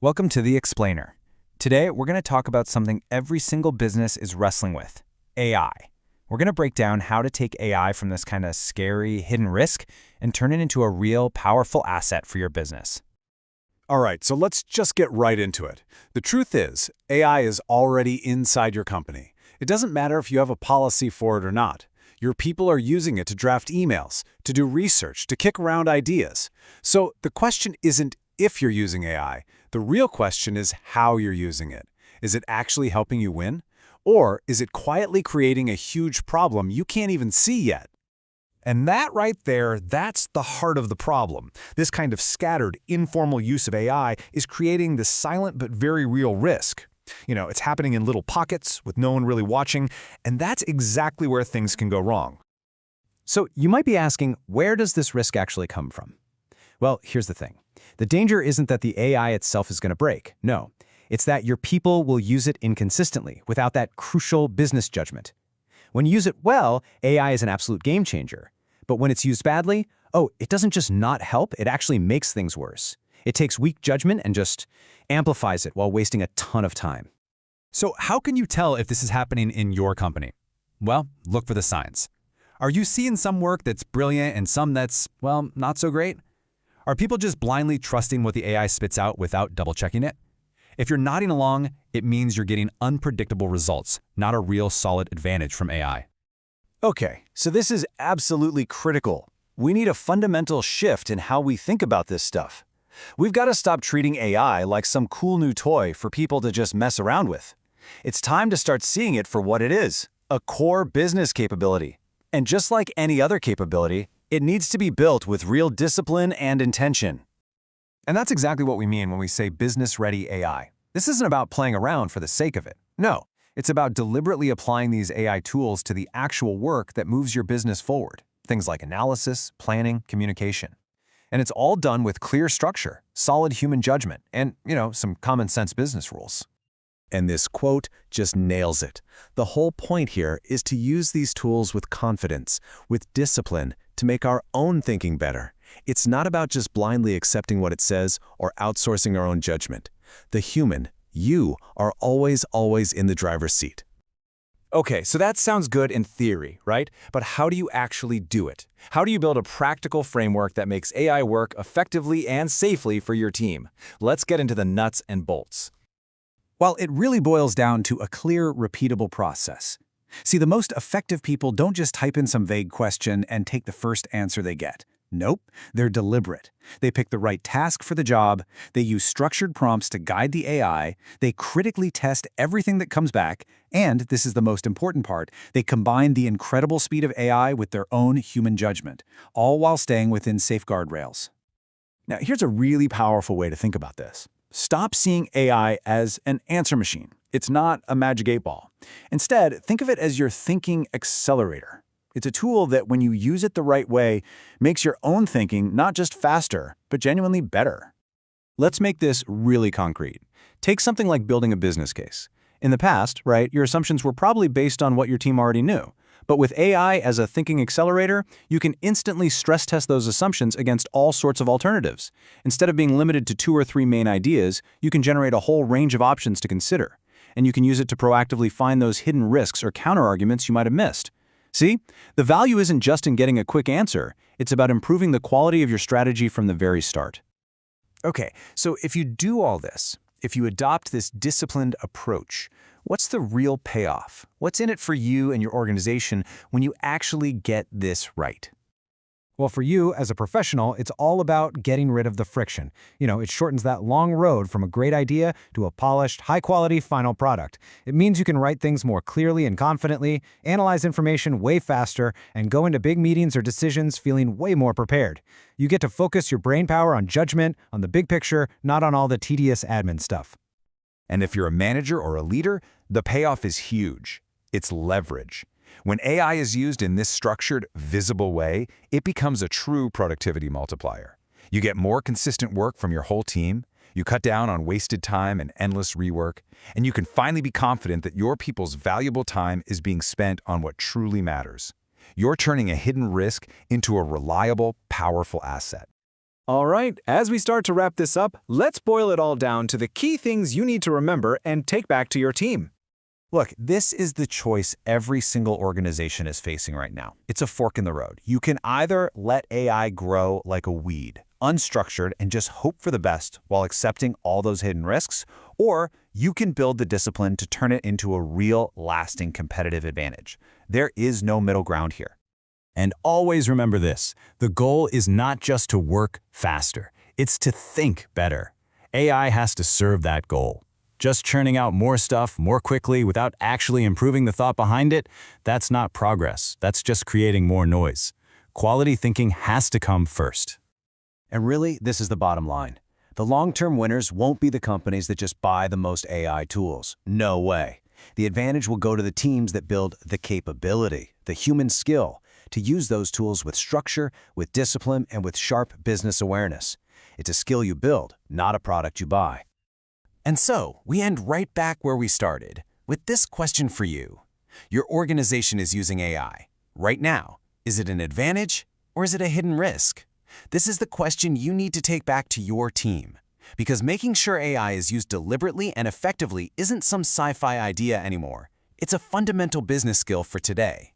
Welcome to The Explainer. Today, we're going to talk about something every single business is wrestling with, AI. We're going to break down how to take AI from this kind of scary, hidden risk and turn it into a real, powerful asset for your business. All right, so let's just get right into it. The truth is, AI is already inside your company. It doesn't matter if you have a policy for it or not. Your people are using it to draft emails, to do research, to kick around ideas. So the question isn't if you're using AI. The real question is how you're using it. Is it actually helping you win? Or is it quietly creating a huge problem you can't even see yet? And that right there, that's the heart of the problem. This kind of scattered, informal use of AI is creating this silent but very real risk. It's happening in little pockets with no one really watching, and that's exactly where things can go wrong. So you might be asking, where does this risk actually come from? Well, here's the thing. The danger isn't that the AI itself is going to break. No, it's that your people will use it inconsistently without that crucial business judgment. When you use it well, AI is an absolute game changer. But when it's used badly, it doesn't just not help, it actually makes things worse. It takes weak judgment and just amplifies it while wasting a ton of time. So how can you tell if this is happening in your company? Well, look for the signs. Are you seeing some work that's brilliant and some that's, well, not so great? Are people just blindly trusting what the AI spits out without double-checking it? If you're nodding along, it means you're getting unpredictable results, not a real solid advantage from AI. Okay, so this is absolutely critical. We need a fundamental shift in how we think about this stuff. We've got to stop treating AI like some cool new toy for people to just mess around with. It's time to start seeing it for what it is, a core business capability. And just like any other capability, it needs to be built with real discipline and intention. And that's exactly what we mean when we say business-ready AI. This isn't about playing around for the sake of it. No, it's about deliberately applying these AI tools to the actual work that moves your business forward. Things like analysis, planning, communication. And it's all done with clear structure, solid human judgment, and, some common sense business rules. And this quote just nails it. The whole point here is to use these tools with confidence, with discipline, to make our own thinking better. It's not about just blindly accepting what it says or outsourcing our own judgment. The human, you, are always in the driver's seat. Okay, so that sounds good in theory, right? But how do you actually do it? How do you build a practical framework that makes AI work effectively and safely for your team? Let's get into the nuts and bolts. Well, it really boils down to a clear, repeatable process. See, the most effective people don't just type in some vague question and take the first answer they get. Nope, they're deliberate. They pick the right task for the job, they use structured prompts to guide the AI, they critically test everything that comes back, and, this is the most important part, they combine the incredible speed of AI with their own human judgment, all while staying within safe guardrails. Now, here's a really powerful way to think about this. Stop seeing AI as an answer machine. It's not a magic 8-ball. Instead, think of it as your thinking accelerator. It's a tool that, when you use it the right way, makes your own thinking not just faster, but genuinely better. Let's make this really concrete. Take something like building a business case. In the past, your assumptions were probably based on what your team already knew. But with AI as a thinking accelerator, you can instantly stress test those assumptions against all sorts of alternatives. Instead of being limited to 2 or 3 main ideas, you can generate a whole range of options to consider. And you can use it to proactively find those hidden risks or counterarguments you might have missed. See, the value isn't just in getting a quick answer, it's about improving the quality of your strategy from the very start. Okay, so if you do all this, if you adopt this disciplined approach, what's the real payoff? What's in it for you and your organization when you actually get this right? Well, for you as a professional, it's all about getting rid of the friction. It shortens that long road from a great idea to a polished, high-quality final product. It means you can write things more clearly and confidently, analyze information way faster, and go into big meetings or decisions feeling way more prepared. You get to focus your brainpower on judgment, on the big picture, not on all the tedious admin stuff. And if you're a manager or a leader, the payoff is huge. It's leverage. When AI is used in this structured, visible way, it becomes a true productivity multiplier. You get more consistent work from your whole team, you cut down on wasted time and endless rework, and you can finally be confident that your people's valuable time is being spent on what truly matters. You're turning a hidden risk into a reliable, powerful asset. All right, as we start to wrap this up, let's boil it all down to the key things you need to remember and take back to your team. Look, this is the choice every single organization is facing right now. It's a fork in the road. You can either let AI grow like a weed, unstructured, and just hope for the best while accepting all those hidden risks, or you can build the discipline to turn it into a real, lasting competitive advantage. There is no middle ground here. And always remember this, the goal is not just to work faster, it's to think better. AI has to serve that goal. Just churning out more stuff more quickly without actually improving the thought behind it, that's not progress. That's just creating more noise. Quality thinking has to come first. And really, this is the bottom line. The long-term winners won't be the companies that just buy the most AI tools. No way. The advantage will go to the teams that build the capability, the human skill, to use those tools with structure, with discipline, and with sharp business awareness. It's a skill you build, not a product you buy. And so, we end right back where we started, with this question for you. Your organization is using AI. Right now, is it an advantage or is it a hidden risk? This is the question you need to take back to your team. Because making sure AI is used deliberately and effectively isn't some sci-fi idea anymore. It's a fundamental business skill for today.